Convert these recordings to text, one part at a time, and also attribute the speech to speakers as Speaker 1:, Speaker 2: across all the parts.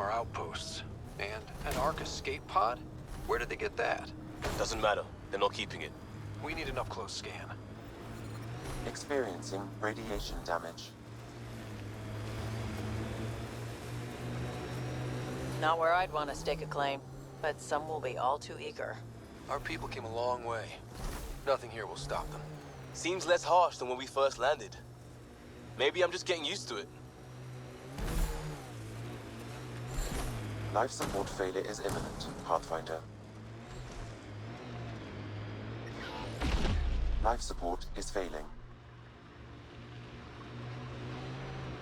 Speaker 1: our outposts. And an Ark escape pod? Where did they get that?
Speaker 2: Doesn't matter. They're not keeping it.
Speaker 1: We need an up-close scan.
Speaker 3: Experiencing radiation damage.
Speaker 4: Not where I'd want to stake a claim, but some will be all too eager.
Speaker 1: Our people came a long way. Nothing here will stop them.
Speaker 2: Seems less harsh than when we first landed. Maybe I'm just getting used to it.
Speaker 3: Life support failure is imminent, Pathfinder. Life support is failing.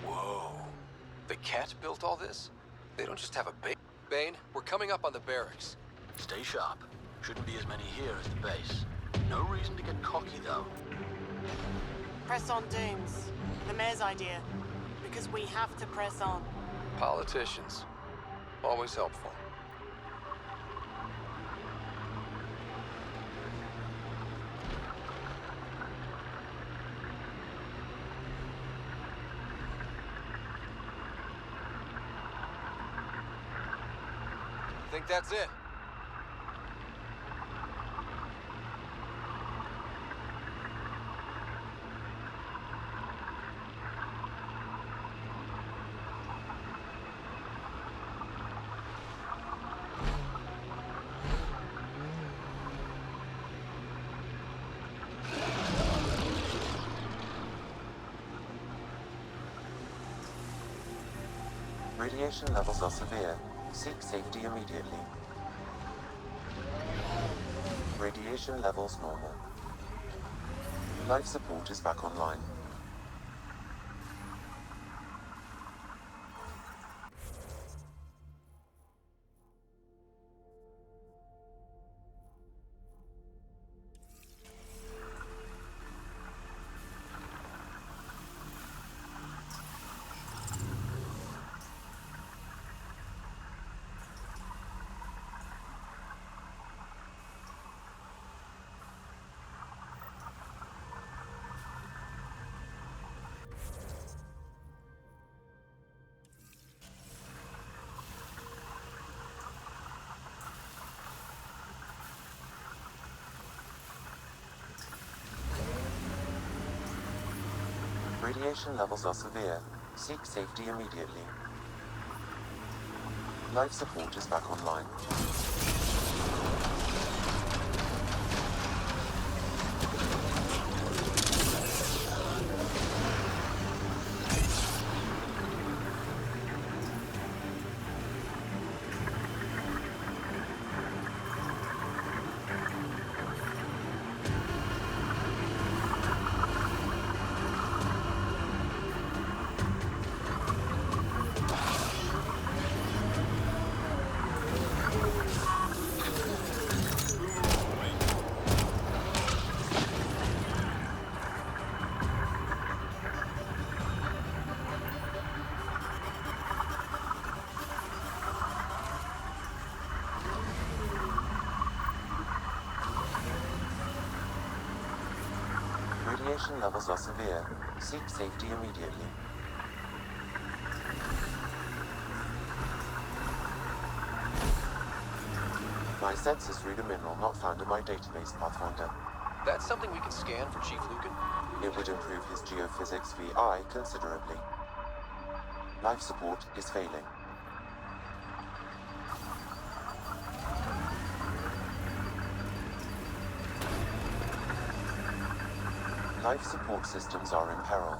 Speaker 1: Whoa. The Cat built all this? They don't just have a base. Bane, we're coming up on the barracks.
Speaker 5: Stay sharp. Shouldn't be as many here as the base. No reason to get cocky, though.
Speaker 6: Press on, Dooms. The mayor's idea. Because we have to press on.
Speaker 1: Politicians. Always helpful. Think that's it?
Speaker 3: Radiation levels are severe. Seek safety immediately. Radiation levels normal. Life support is back online. Radiation levels are severe. Seek safety immediately. Life support is back online. Radiation levels are severe. Seek safety immediately. My sensors read a mineral not found in my database, Pathfinder.
Speaker 1: That's something we can scan for Chief Lucan?
Speaker 3: It would improve his geophysics VI considerably. Life support is failing. Life support systems are in peril.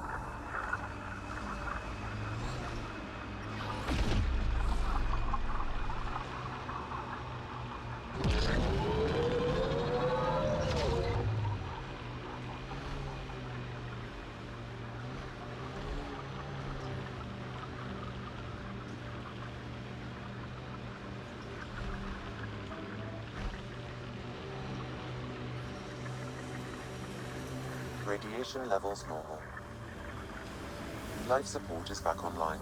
Speaker 3: Radiation levels normal. Life support is back online.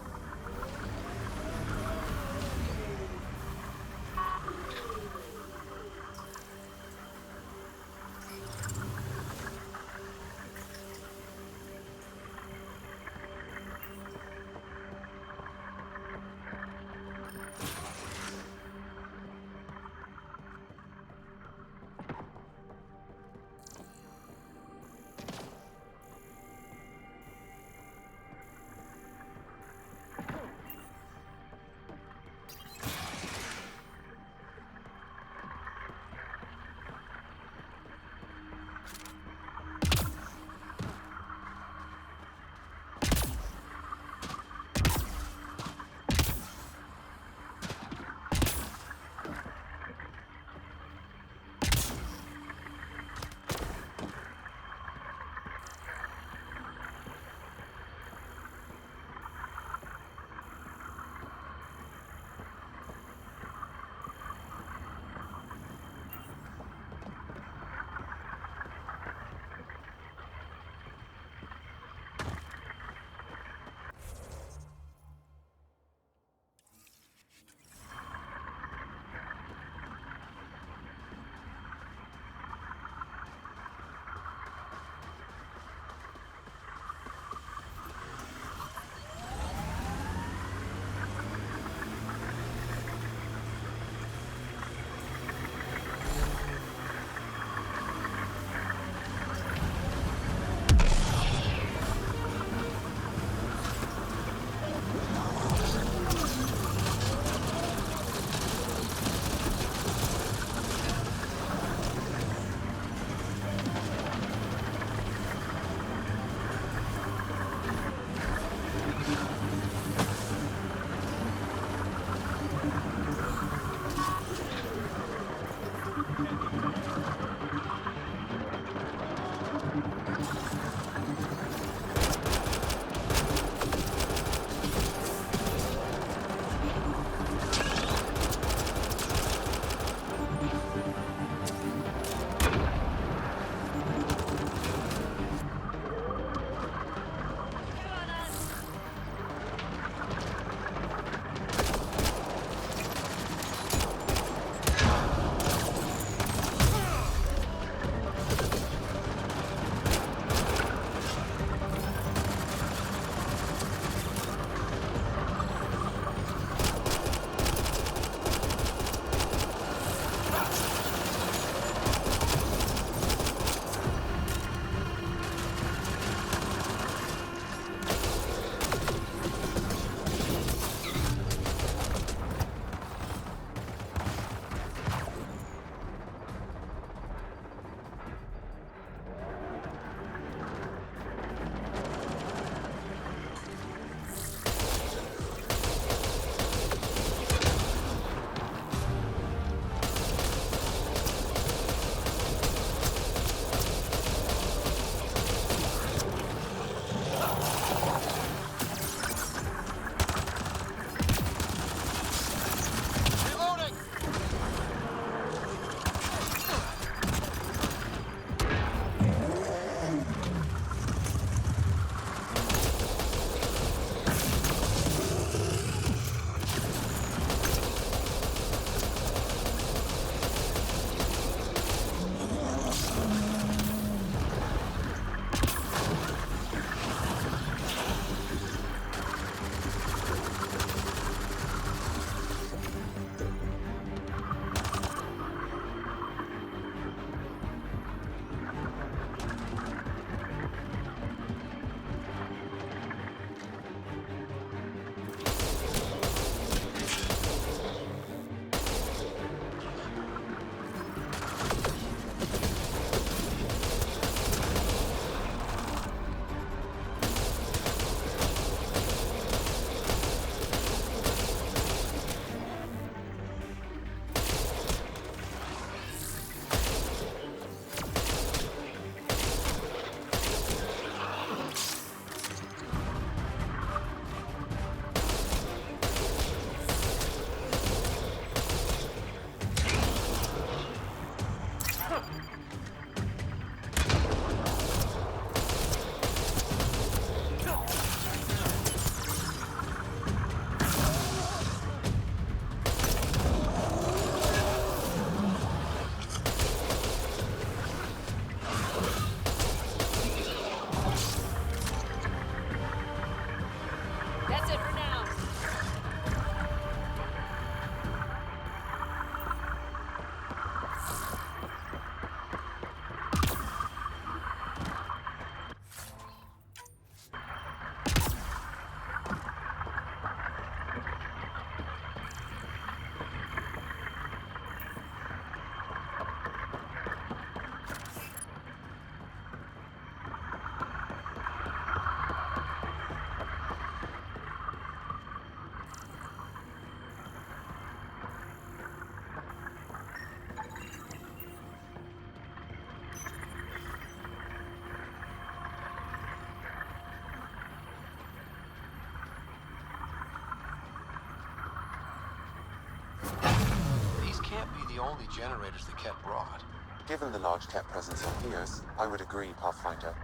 Speaker 1: can't be the only generators the Ket brought.
Speaker 3: Given the large Ket presence on Eos, I would agree, Pathfinder.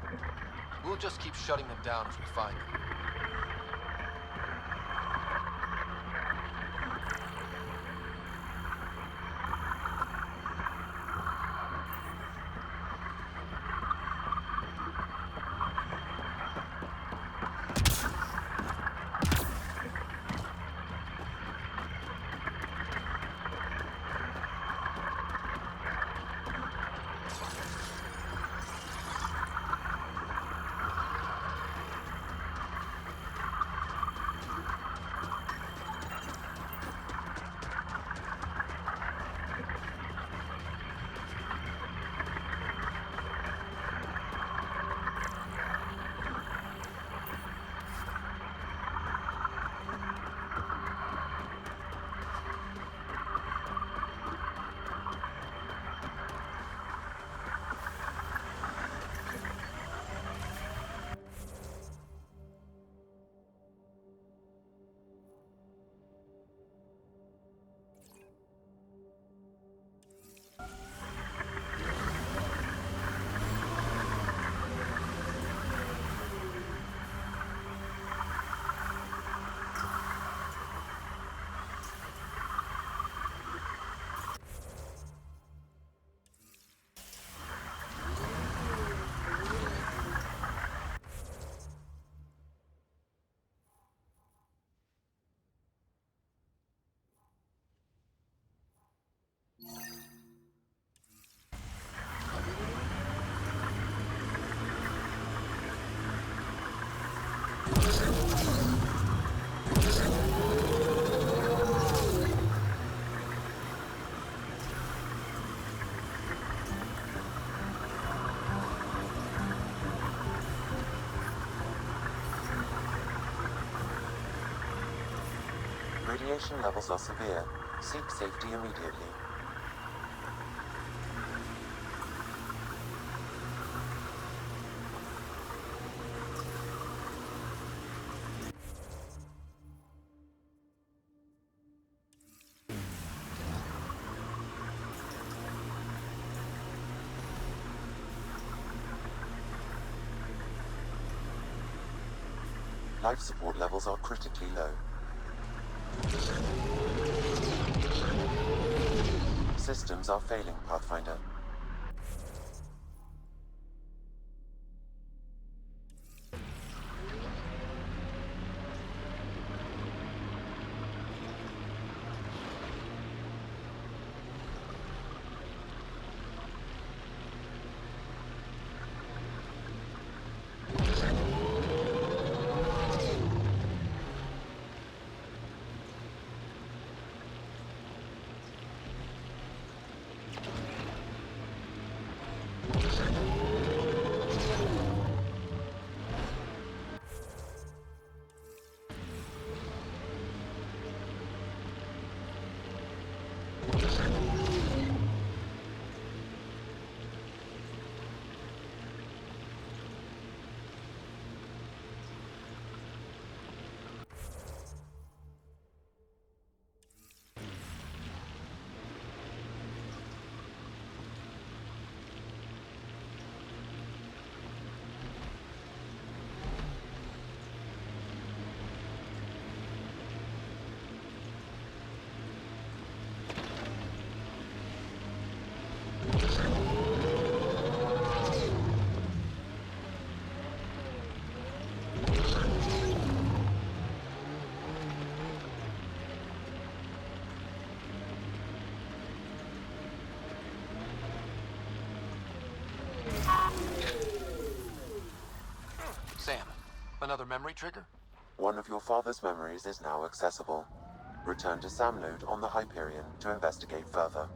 Speaker 1: We'll just keep shutting them down as we find them.
Speaker 3: Radiation levels are severe. Seek safety immediately. Life support levels are critically low. Systems are failing, Pathfinder.
Speaker 1: Sam, another memory trigger?
Speaker 3: One of your father's memories is now accessible. Return to Samload on the Hyperion to investigate further.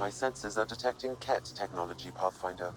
Speaker 3: My sensors are detecting Ket technology, Pathfinder.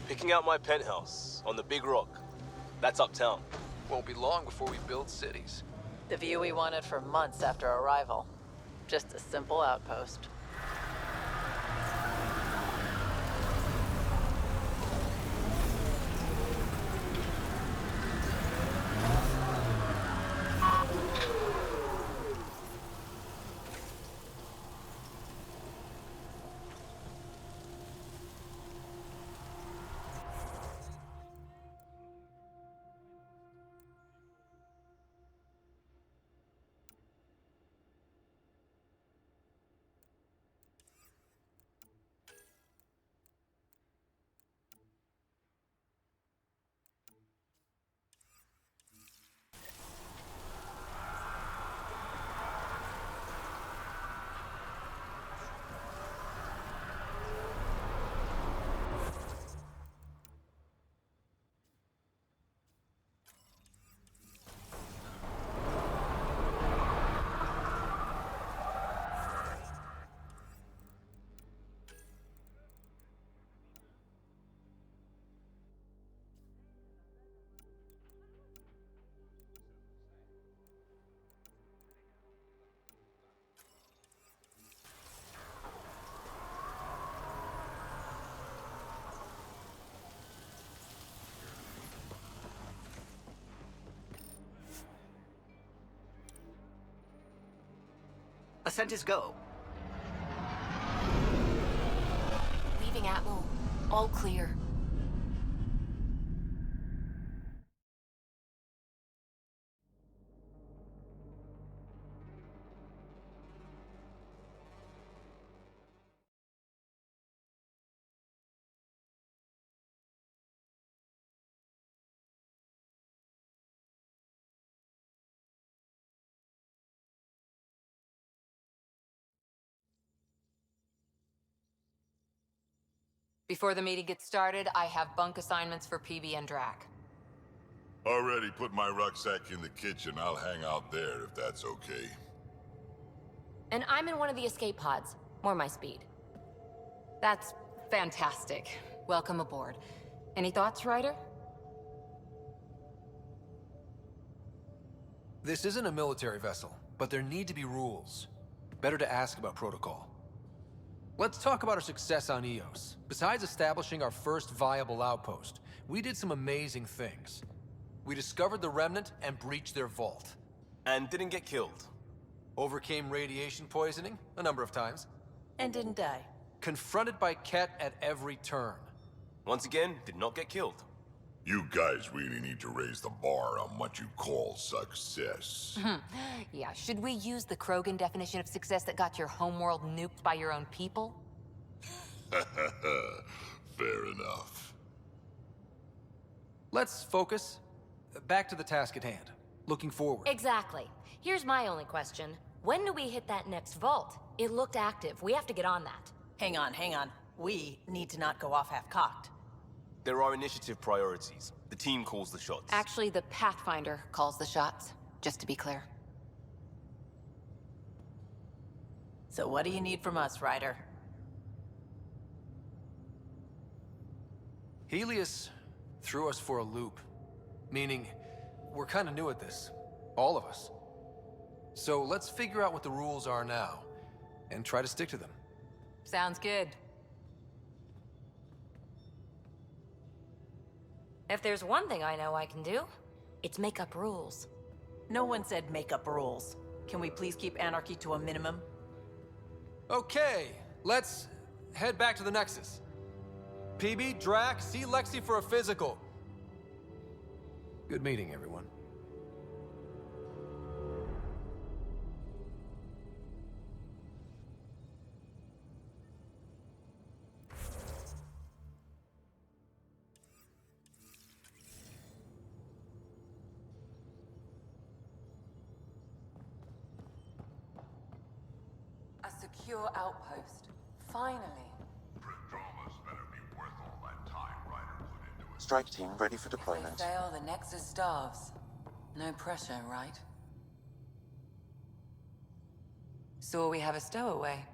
Speaker 2: Picking out my penthouse on the big rock. That's uptown.
Speaker 1: Won't be long before we build cities.
Speaker 4: The view we wanted for months after arrival. Just a simple outpost.
Speaker 7: Ascent is go.
Speaker 8: Leaving Atmo. All clear.
Speaker 9: Before the meeting gets started, I have bunk assignments for PB and Drac.
Speaker 10: Already put my rucksack in the kitchen. I'll hang out there if that's okay.
Speaker 8: And I'm in one of the escape pods. More my speed.
Speaker 9: That's fantastic. Welcome aboard. Any thoughts, Ryder?
Speaker 1: This isn't a military vessel, but there need to be rules. Better to ask about protocol. Let's talk about our success on Eos. Besides establishing our first viable outpost, we did some amazing things. We discovered the Remnant and breached their vault.
Speaker 2: And didn't get killed.
Speaker 1: Overcame radiation poisoning a number of times.
Speaker 4: And didn't die.
Speaker 1: Confronted by Ket at every turn.
Speaker 2: Once again, did not get killed.
Speaker 10: You guys really need to raise the bar on what you call success.
Speaker 9: Yeah, should we use the Krogan definition of success that got your homeworld nuked by your own people?
Speaker 10: Fair enough.
Speaker 1: Let's focus. Back to the task at hand. Looking forward.
Speaker 8: Exactly. Here's my only question. When do we hit that next vault? It looked active. We have to get on that.
Speaker 4: Hang on, hang on. We need to not go off half-cocked.
Speaker 2: There are initiative priorities. The team calls the shots.
Speaker 9: Actually, the Pathfinder calls the shots, just to be clear.
Speaker 4: So what do you need from us, Ryder?
Speaker 1: Helios threw us for a loop. Meaning, we're kind of new at this. All of us. So let's figure out what the rules are now, and try to stick to them.
Speaker 9: Sounds good.
Speaker 8: If there's one thing I know I can do, it's make up rules.
Speaker 4: No one said make up rules. Can we please keep anarchy to a minimum?
Speaker 1: Okay, let's head back to the Nexus. PB, Drac, see Lexi for a physical. Good meeting, everyone.
Speaker 9: A secure outpost. Finally.
Speaker 3: Strike team ready for
Speaker 9: If they
Speaker 3: deployment.
Speaker 9: fail, the Nexus starves. No pressure, right? So we have a stowaway.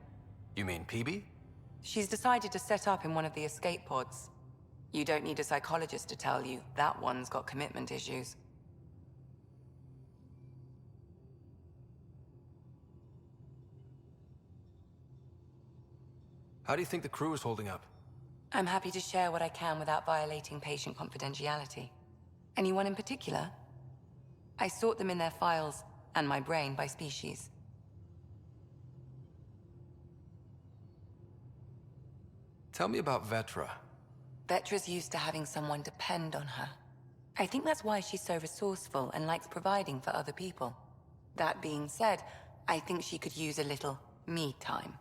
Speaker 1: You mean PB?
Speaker 9: She's decided to set up in one of the escape pods. You don't need a psychologist to tell you that one's got commitment issues.
Speaker 1: How do you think the crew is holding up?
Speaker 9: I'm happy to share what I can without violating patient confidentiality. Anyone in particular? I sort them in their files and my brain by species.
Speaker 1: Tell me about Vetra.
Speaker 9: Vetra's used to having someone depend on her. I think that's why she's so resourceful and likes providing for other people. That being said, I think she could use a little me time.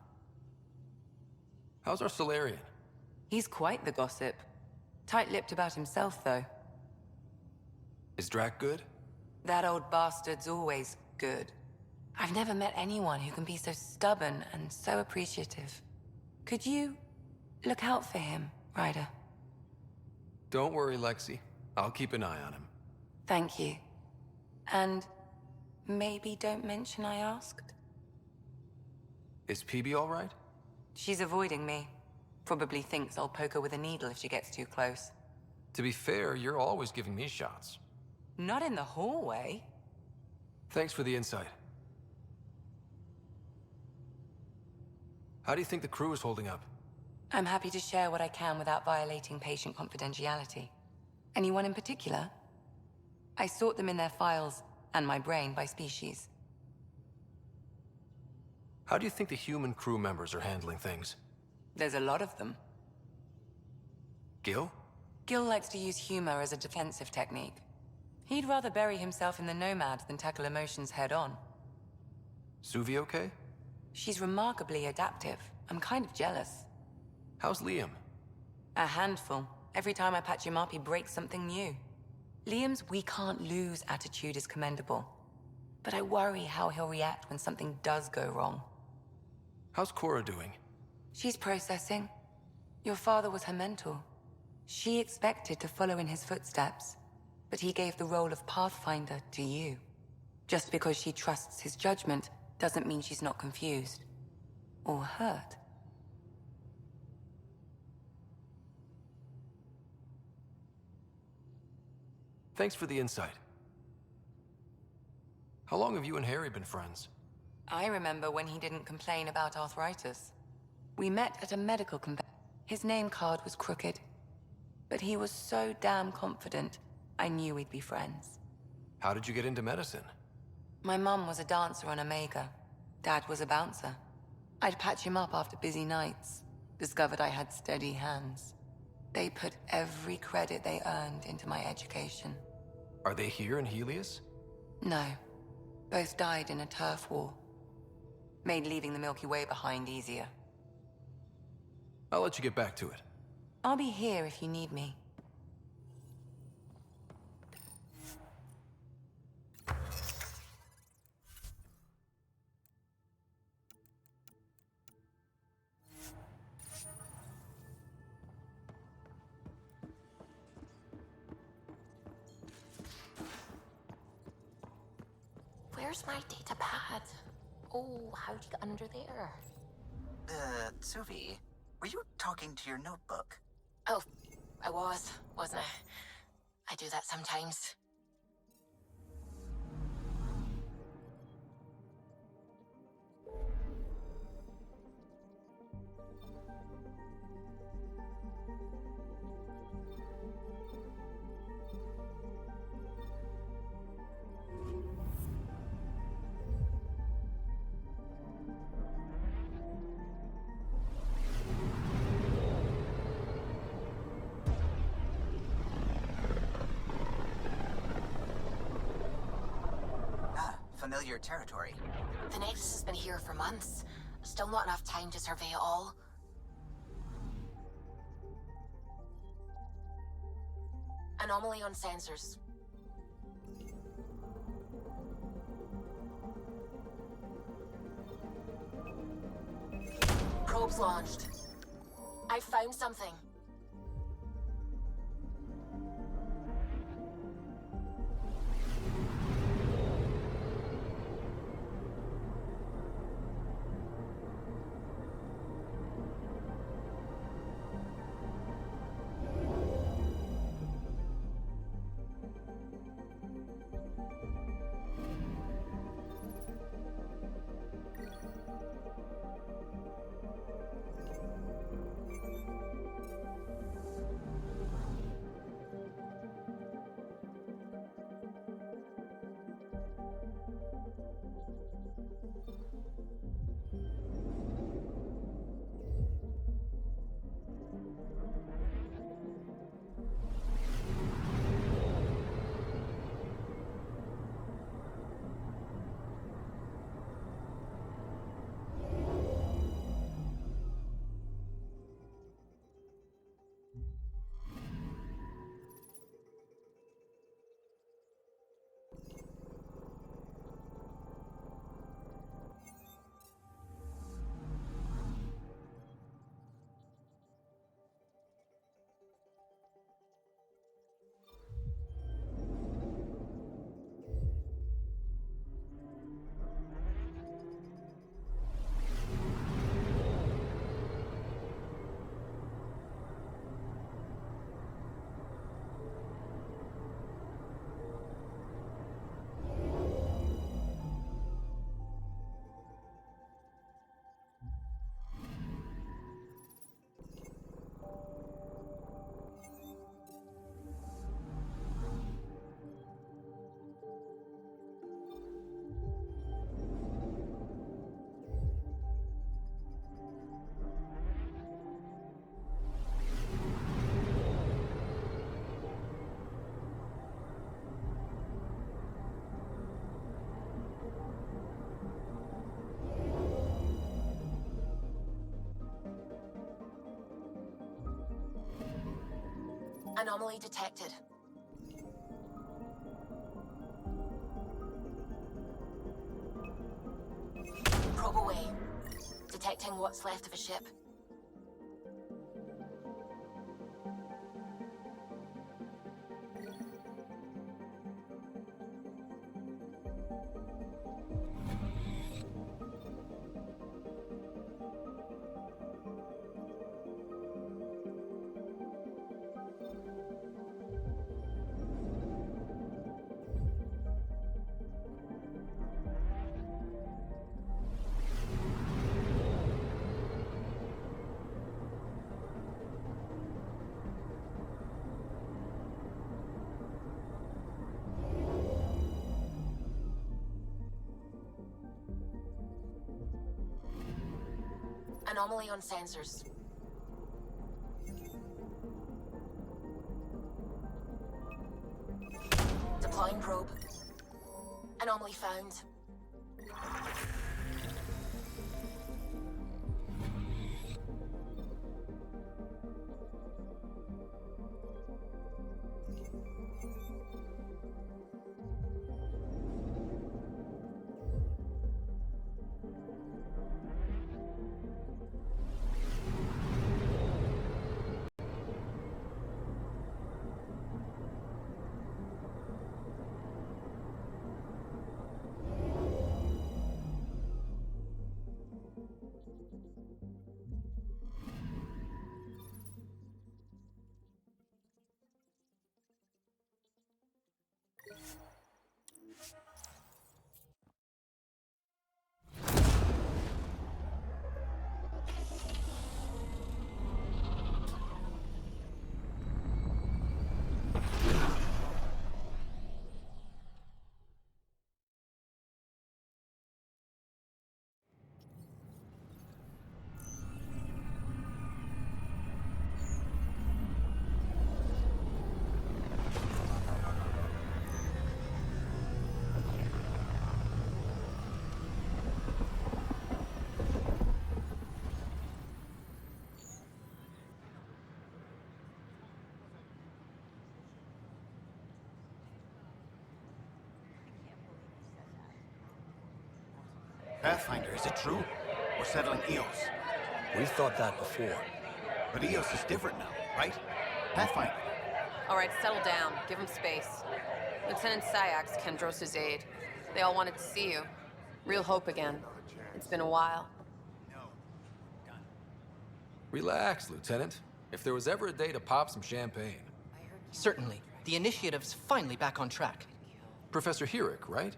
Speaker 1: How's our Solarian?
Speaker 9: He's quite the gossip. Tight-lipped about himself, though.
Speaker 1: Is Drac good?
Speaker 9: That old bastard's always good. I've never met anyone who can be so stubborn and so appreciative. Could you look out for him, Ryder?
Speaker 1: Don't worry, Lexi. I'll keep an eye on him.
Speaker 9: Thank you. And maybe don't mention I asked?
Speaker 1: Is PB all right?
Speaker 9: She's avoiding me. Probably thinks I'll poke her with a needle if she gets too close.
Speaker 1: To be fair, you're always giving me shots.
Speaker 9: Not in the hallway.
Speaker 1: Thanks for the insight. How do you think the crew is holding up?
Speaker 9: I'm happy to share what I can without violating patient confidentiality. Anyone in particular? I sort them in their files and my brain by species.
Speaker 1: How do you think the human crew members are handling things?
Speaker 9: There's a lot of them.
Speaker 1: Gil?
Speaker 9: Gil likes to use humor as a defensive technique. He'd rather bury himself in the Nomad than tackle emotions head-on.
Speaker 1: Suvi okay?
Speaker 9: She's remarkably adaptive. I'm kind of jealous.
Speaker 1: How's Liam?
Speaker 9: A handful. Every time I patch him up, he breaks something new. Liam's "we can't lose" attitude is commendable. But I worry how he'll react when something does go wrong.
Speaker 1: How's Cora doing?
Speaker 9: She's processing. Your father was her mentor. She expected to follow in his footsteps, but he gave the role of Pathfinder to you. Just because she trusts his judgment doesn't mean she's not confused. Or hurt.
Speaker 1: Thanks for the insight. How long have you and Harry been friends?
Speaker 9: I remember when he didn't complain about arthritis. We met at a medical convention. His name card was crooked. But he was so damn confident, I knew we'd be friends.
Speaker 1: How did you get into medicine?
Speaker 9: My mum was a dancer on Omega. Dad was a bouncer. I'd patch him up after busy nights. Discovered I had steady hands. They put every credit they earned into my education.
Speaker 1: Are they here in Helios?
Speaker 9: No. Both died in a turf war. Made leaving the Milky Way behind easier.
Speaker 1: I'll let you get back to it.
Speaker 9: I'll be here if you need me.
Speaker 8: Where's my data pad? Oh, how'd you get under there?
Speaker 7: Suvi, were you talking to your notebook?
Speaker 8: Oh, I wasn't I? I do that sometimes.
Speaker 7: familiar territory.
Speaker 11: The Nexus has been here for months. Still not enough time to survey it all. Anomaly on sensors. Probes launched. I found something. Anomaly detected. Probe away. Detecting what's left of a ship. Anomaly on sensors. Deploying probe. Anomaly found.
Speaker 12: Pathfinder, is it true? We're settling Eos.
Speaker 13: We've thought that before.
Speaker 12: But Eos is different now, right? Pathfinder.
Speaker 14: All right, settle down. Give him space. Lieutenant Syax, Kendros' aide. They all wanted to see you. Real hope again. It's been a while.
Speaker 1: Relax, Lieutenant. If there was ever a day to pop some champagne.
Speaker 15: Certainly. The initiative's finally back on track.
Speaker 1: Professor Herrick, right?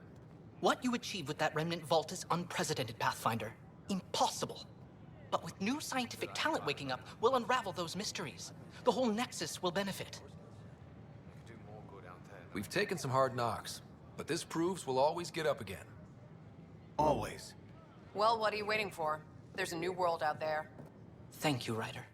Speaker 15: What you achieved with that remnant vault is unprecedented, Pathfinder. Impossible. But with new scientific talent waking up, we'll unravel those mysteries. The whole Nexus will benefit.
Speaker 1: We've taken some hard knocks, but this proves we'll always get up again.
Speaker 12: Always.
Speaker 14: Well, what are you waiting for? There's a new world out there.
Speaker 15: Thank you, Ryder.